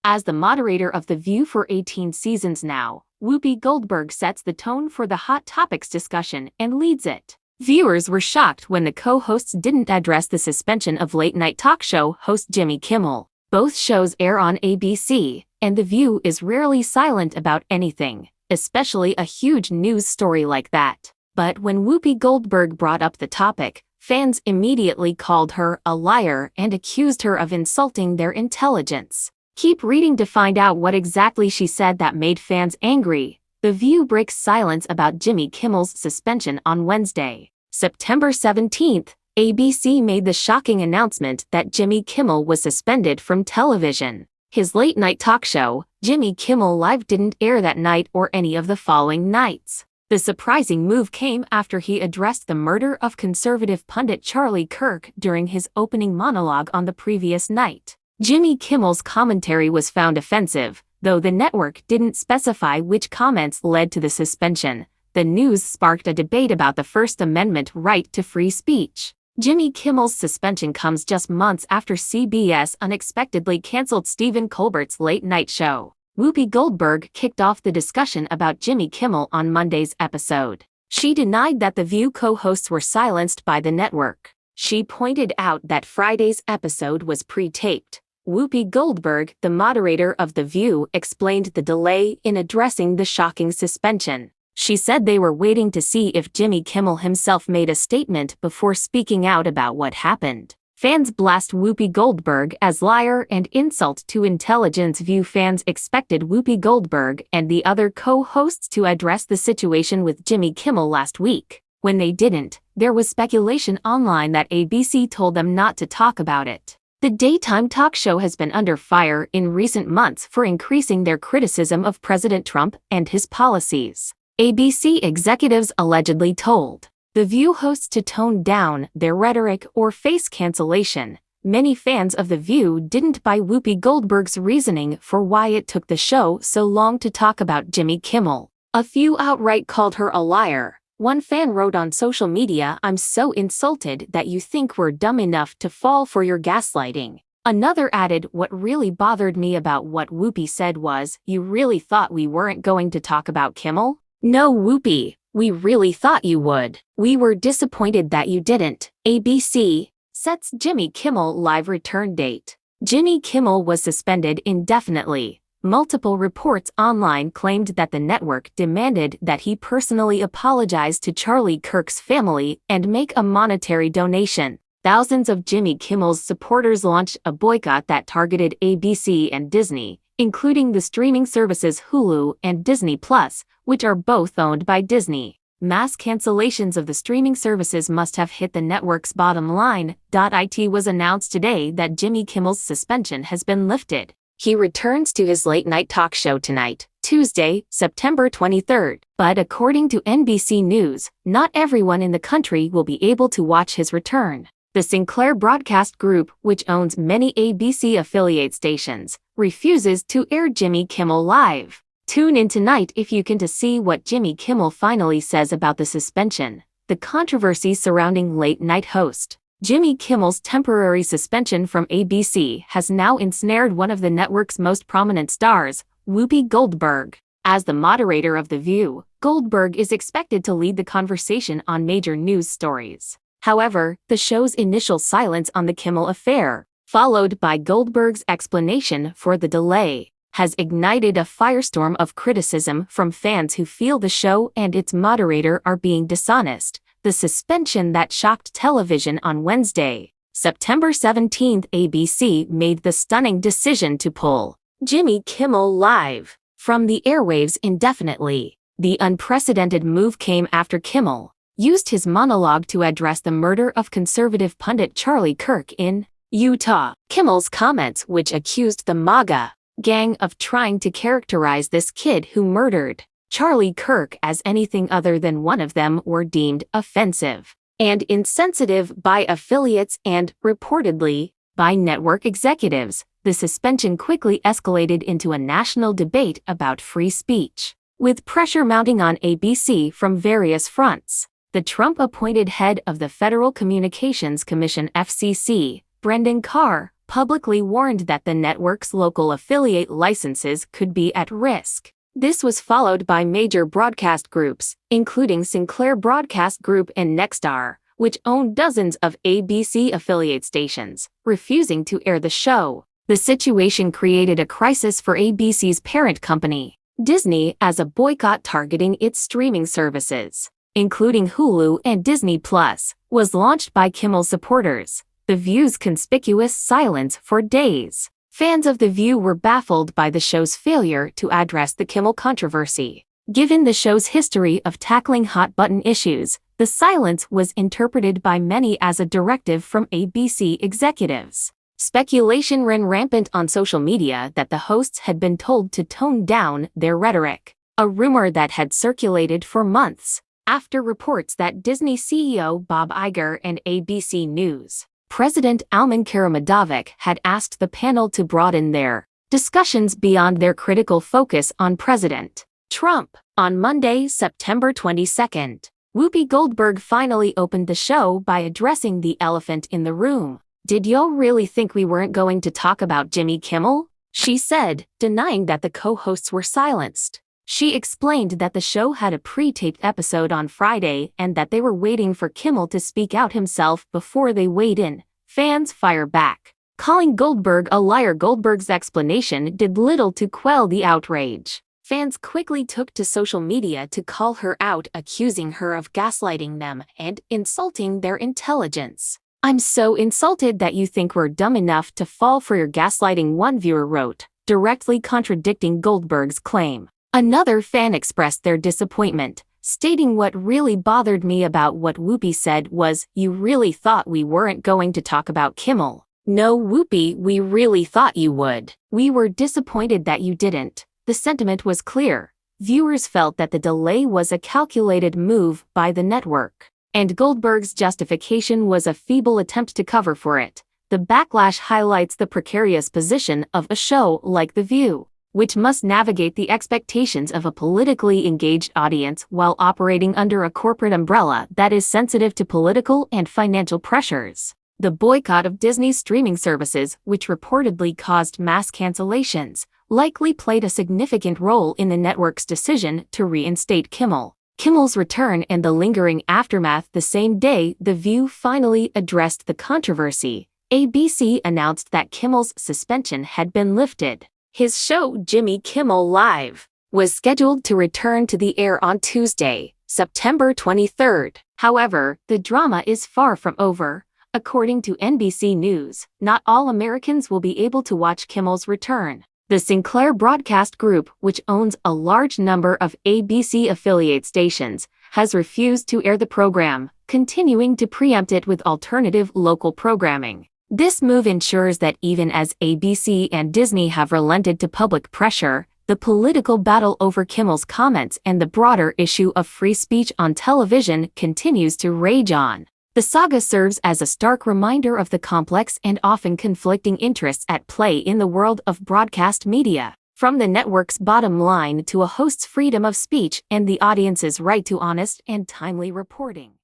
As the moderator of The View for 18 seasons now, Whoopi Goldberg sets the tone for the hot topics discussion and leads it. Viewers were shocked when the co-hosts didn't address the suspension of late-night talk show host Jimmy Kimmel. Both shows air on ABC, and The View is rarely silent about anything, especially a huge news story like that. But when Whoopi Goldberg brought up the topic, fans immediately called her a liar and accused her of insulting their intelligence. Keep reading to find out what exactly she said that made fans angry. The View breaks silence about Jimmy Kimmel's suspension on Wednesday. September 17th, ABC made the shocking announcement that Jimmy Kimmel was suspended from television. His late-night talk show, Jimmy Kimmel Live, didn't air that night or any of the following nights. The surprising move came after he addressed the murder of conservative pundit Charlie Kirk during his opening monologue on the previous night. Jimmy Kimmel's commentary was found offensive, though the network didn't specify which comments led to the suspension. The news sparked a debate about the First Amendment right to free speech. Jimmy Kimmel's suspension comes just months after CBS unexpectedly canceled Stephen Colbert's late-night show. Whoopi Goldberg kicked off the discussion about Jimmy Kimmel on Monday's episode. She denied that The View co-hosts were silenced by the network. She pointed out that Friday's episode was pre-taped. Whoopi Goldberg, the moderator of The View, explained the delay in addressing the shocking suspension. She said they were waiting to see if Jimmy Kimmel himself made a statement before speaking out about what happened. Fans blast Whoopi Goldberg as liar and insult to intelligence. View fans expected Whoopi Goldberg and the other co-hosts to address the situation with Jimmy Kimmel last week. When they didn't, there was speculation online that ABC told them not to talk about it. The daytime talk show has been under fire in recent months for increasing their criticism of President Trump and his policies. ABC executives allegedly told The View hosts to tone down their rhetoric or face cancellation. Many fans of The View didn't buy Whoopi Goldberg's reasoning for why it took the show so long to talk about Jimmy Kimmel. A few outright called her a liar. One fan wrote on social media, "I'm so insulted that you think we're dumb enough to fall for your gaslighting." Another added, "What really bothered me about what Whoopi said was, you really thought we weren't going to talk about Kimmel? No, Whoopi, we really thought you would. We were disappointed that you didn't." ABC sets Jimmy Kimmel Live return date. Jimmy Kimmel was suspended indefinitely. Multiple reports online claimed that the network demanded that he personally apologize to Charlie Kirk's family and make a monetary donation. Thousands of Jimmy Kimmel's supporters launched a boycott that targeted ABC and Disney, including the streaming services Hulu and Disney Plus, which are both owned by Disney. Mass cancellations of the streaming services must have hit the network's bottom line. It was announced today that Jimmy Kimmel's suspension has been lifted. He returns to his late-night talk show tonight, Tuesday, September 23rd. But according to NBC News, not everyone in the country will be able to watch his return. The Sinclair Broadcast Group, which owns many ABC affiliate stations, refuses to air Jimmy Kimmel Live. Tune in tonight if you can to see what Jimmy Kimmel finally says about the suspension. The controversy surrounding late-night host Jimmy Kimmel's temporary suspension from ABC has now ensnared one of the network's most prominent stars, Whoopi Goldberg. As the moderator of The View, Goldberg is expected to lead the conversation on major news stories. However, the show's initial silence on the Kimmel affair, followed by Goldberg's explanation for the delay, has ignited a firestorm of criticism from fans who feel the show and its moderator are being dishonest. The suspension that shocked television on Wednesday, September 17th, ABC made the stunning decision to pull Jimmy Kimmel Live from the airwaves indefinitely. The unprecedented move came after Kimmel used his monologue to address the murder of conservative pundit Charlie Kirk in Utah. Kimmel's comments, which accused the MAGA gang of trying to characterize this kid who murdered Charlie Kirk as anything other than one of them, were deemed offensive and insensitive by affiliates and, reportedly, by network executives. The suspension quickly escalated into a national debate about free speech, with pressure mounting on ABC from various fronts. The Trump-appointed head of the Federal Communications Commission (FCC), Brendan Carr, publicly warned that the network's local affiliate licenses could be at risk. This was followed by major broadcast groups, including Sinclair Broadcast Group and Nexstar, which own dozens of ABC affiliate stations, refusing to air the show. The situation created a crisis for ABC's parent company, Disney, as a boycott targeting its streaming services, including Hulu and Disney Plus, was launched by Kimmel's supporters. The View's conspicuous silence for days. Fans of The View were baffled by the show's failure to address the Kimmel controversy. Given the show's history of tackling hot-button issues, the silence was interpreted by many as a directive from ABC executives. Speculation ran rampant on social media that the hosts had been told to tone down their rhetoric, a rumor that had circulated for months, after reports that Disney CEO Bob Iger and ABC News President Alman Karamadovich had asked the panel to broaden their discussions beyond their critical focus on President Trump. On Monday, September 22, Whoopi Goldberg finally opened the show by addressing the elephant in the room. "Did y'all really think we weren't going to talk about Jimmy Kimmel?" she said, denying that the co-hosts were silenced. She explained that the show had a pre-taped episode on Friday and that they were waiting for Kimmel to speak out himself before they weighed in. Fans fire back, calling Goldberg a liar. Goldberg's explanation did little to quell the outrage. Fans quickly took to social media to call her out, accusing her of gaslighting them and insulting their intelligence. "I'm so insulted that you think we're dumb enough to fall for your gaslighting," one viewer wrote, directly contradicting Goldberg's claim. Another fan expressed their disappointment, stating, "What really bothered me about what Whoopi said was, you really thought we weren't going to talk about Kimmel. No, Whoopi, we really thought you would. We were disappointed that you didn't." The sentiment was clear. Viewers felt that the delay was a calculated move by the network, and Goldberg's justification was a feeble attempt to cover for it. The backlash highlights the precarious position of a show like The View, which must navigate the expectations of a politically engaged audience while operating under a corporate umbrella that is sensitive to political and financial pressures. The boycott of Disney's streaming services, which reportedly caused mass cancellations, likely played a significant role in the network's decision to reinstate Kimmel. Kimmel's return and the lingering aftermath. The same day The View finally addressed the controversy, ABC announced that Kimmel's suspension had been lifted. His show, Jimmy Kimmel Live, was scheduled to return to the air on Tuesday, September 23. However, the drama is far from over. According to NBC News, not all Americans will be able to watch Kimmel's return. The Sinclair Broadcast Group, which owns a large number of ABC affiliate stations, has refused to air the program, continuing to preempt it with alternative local programming. This move ensures that even as ABC and Disney have relented to public pressure, the political battle over Kimmel's comments and the broader issue of free speech on television continues to rage on. The saga serves as a stark reminder of the complex and often conflicting interests at play in the world of broadcast media, from the network's bottom line to a host's freedom of speech and the audience's right to honest and timely reporting.